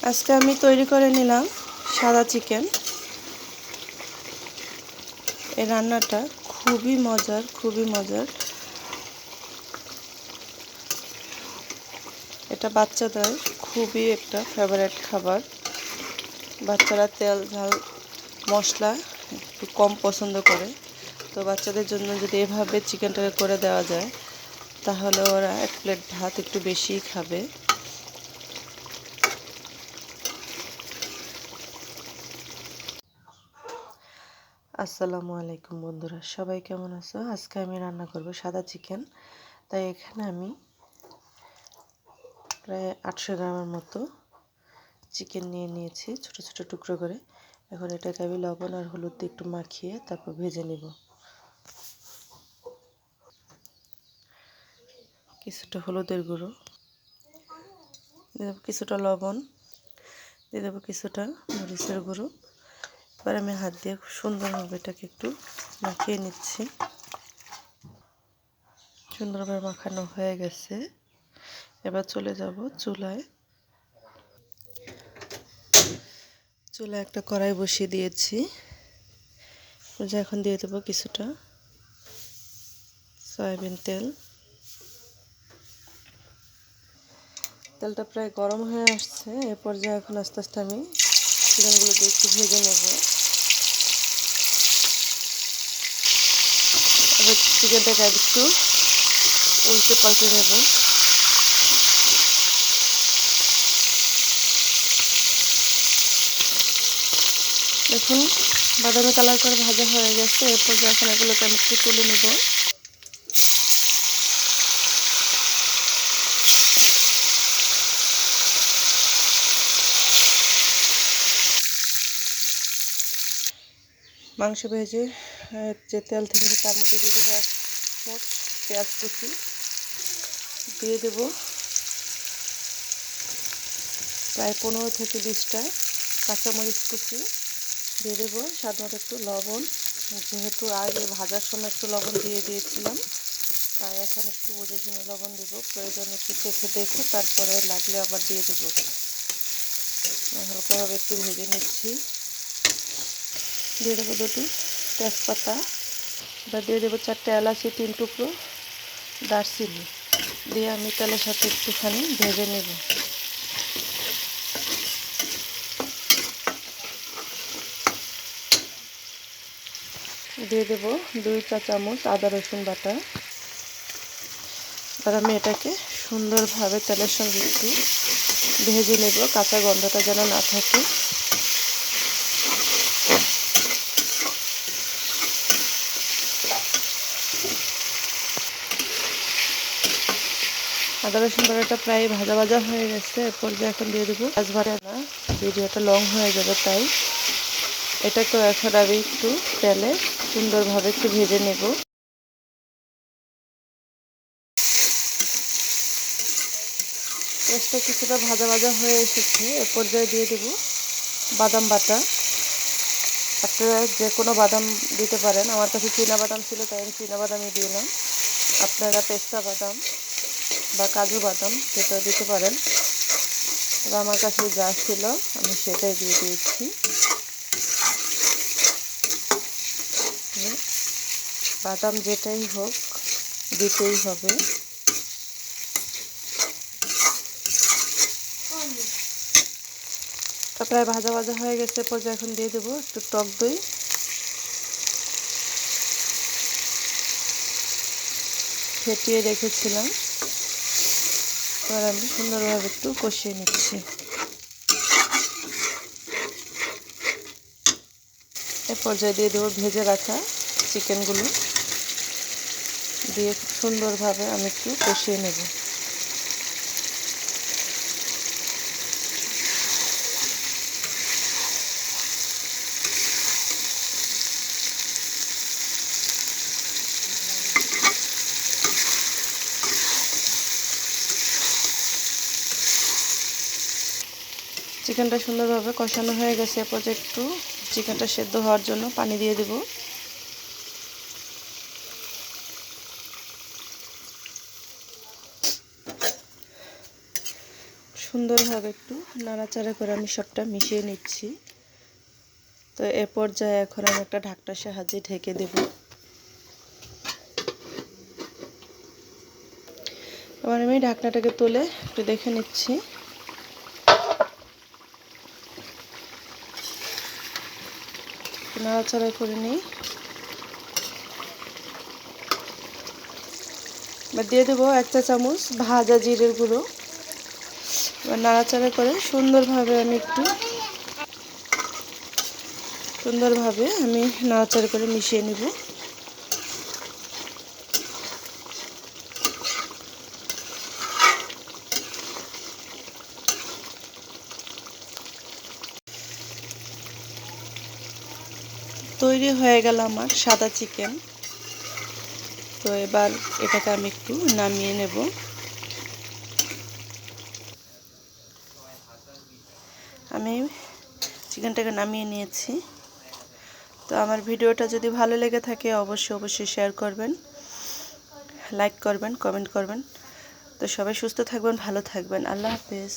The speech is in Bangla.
আজকে আমি তৈরি করে নিলাম সাদা চিকেন। এই রান্নাটা খুবই মজার। এটা বাচ্চাদের খুবই একটা ফেভারিট খাবার। বাচ্চারা তেল ঝাল মশলা একটু কম পছন্দ করে, তো বাচ্চাদের জন্য যদি এভাবে চিকেনটাকে করে দেওয়া যায় তাহলে ওরা এক প্লেট ভাত একটু বেশিই খাবে। আসসালামু আলাইকুম বন্ধুরা, সবাই কেমন আছো? আজকে আমি রান্না করব সাদা চিকেন। তাই এখানে আমি প্রায় 800 গ্রামের মতো চিকেন নিয়ে নিয়েছি ছোট ছোট টুকরো করে। এখন এটাকে আমি লবণ আর হলুদ দিয়ে একটু মাখিয়ে তারপর ভেজে নেব। কিছুটা হলুদের গুঁড়ো দিয়ে দেবো, কিছুটা লবণ দিয়ে দেবো, কিছুটা মরিচের গুঁড়ো। এবার আমি হাত দিয়ে খুব সুন্দরভাবে এটাকে একটু মাখিয়ে নিচ্ছি। সুন্দরভাবে মাখানো হয়ে গেছে। এবার চলে যাব চুলায় একটা কড়াই বসিয়ে দিয়েছি। এখন দিয়ে দেবো কিছুটা সয়াবিন তেল। তেলটা প্রায় গরম হয়ে আসছে। এ পর্যায়ে এখন আস্তে আস্তে আমি চিকেনগুলো দিয়ে একটু ভেজে নেব। এবার চিকেনটাকে একটু উল্টে পাল্টে নেব। দেখুন বাদামি কালার করে ভাজা হয়ে গেছে। এরপর যখন এগুলোকে আমি একটু তুলে নেব। মাংস ভেজে যে তেল থেকে তার মধ্যে দিয়ে দেবো 1 চামচ পেঁয়াজ কুচি, দিয়ে দেবো প্রায় 15 থেকে 20টা কাঁচামরিচ কুচি, দিয়ে দেবো স্বাদ মতো একটু লবণ। যেহেতু আগে ভাজার সময় একটু লবণ দিয়ে দিয়েছিলাম, তাই এখন একটু বুঝে শুনে লবণ দেবো। প্রয়োজন একটু চেখে দেখে তারপরে লাগলে আবার দিয়ে দেবো। হালকাভাবে একটু ভেজে নিচ্ছি। দিয়ে দেবো 2টি তেজপাতা, এবার দিয়ে দেবো 4টে এলাচি, 3 টুকরো দারচিনি দিয়ে আমি তেলের সাথে একটুখানি ভেজে নেব। দিয়ে দেবো 2 চা চামচ আদা রসুন বাটা। আর আমি এটাকে সুন্দরভাবে তেলের সঙ্গে একটু ভেজে নেব, কাঁচা গন্ধটা যেন না থাকে। আদা রসুন বাটাটা প্রায় ভাজা ভাজা হয়ে গেছে। এরপর যে এখন দিয়ে দেবো পেঁয়াজ বাটা। না, ভিডিওটা লং হয়ে যাবে, তাই এটাকেও এখন আমি একটু তেলে সুন্দরভাবে একটু ভেজে নেব। পেঁয়াজটা কিছুটা ভাজা ভাজা হয়ে এসেছে। এ পর্যায়ে দিয়ে দেবো বাদাম বাটা। আপনারা যে কোনো বাদাম দিতে পারেন। আমার কাছে চীনা বাদাম ছিল তাই আমি চীনা বাদামই দিলাম। আপনারা পেস্তা বাদাম বা কাজু বাদাম যেটা দিতে পারেন। তবে আমার কাছে যা ছিল আমি সেটাই দিয়ে দিয়েছি। বাদাম যেটাই হোক দিতেই হবে। প্রায় ভাজা ভাজা হয়ে গেছে। পর্যায়ে এখন দিয়ে দেবো একটু টক দই। ফেটিয়ে রেখেছিলাম। এবার আমি সুন্দরভাবে একটু কষিয়ে নিচ্ছি। এ পর্যায়ে দিয়ে দেবো ভেজে রাখা চিকেনগুলো দিয়ে সুন্দরভাবে আমি একটু কষিয়ে নেব। চিকেনটা সুন্দরভাবে কষানো হয়ে গেছে। এরপর একটু চিকেনটা সেদ্ধ হওয়ার জন্য পানি দিয়ে দেব। সুন্দরভাবে একটু নাড়াচাড়া করে আমি সবটা মিশিয়ে নিচ্ছি। তো এ পর্যায়ে এখন আমি একটা ঢাকনার সাহায্যে ঢেকে দেব। এবার আমি ঢাকনাটাকে তুলে একটু দেখে নিচ্ছি। নাড়াচাড়া করে নিই। এবার দিয়ে দেবো 1 চা চামচ ভাজা জিরের গুঁড়ো। এবার নাড়াচাড়া করে সুন্দরভাবে নাড়াচাড়া করে মিশিয়ে নেব। তৈরি হয়ে গেল আমার সাদা চিকেন। তো এবার এটাকে আমি একটু নামিয়ে নেব। আমি চিকেনটাকে নামিয়ে নিয়েছি। তো আমার ভিডিওটা যদি ভালো লেগে থাকে অবশ্যই শেয়ার করবেন, লাইক করবেন, কমেন্ট করবেন। তো সবাই সুস্থ থাকবেন, ভালো থাকবেন। আল্লাহ হাফেজ।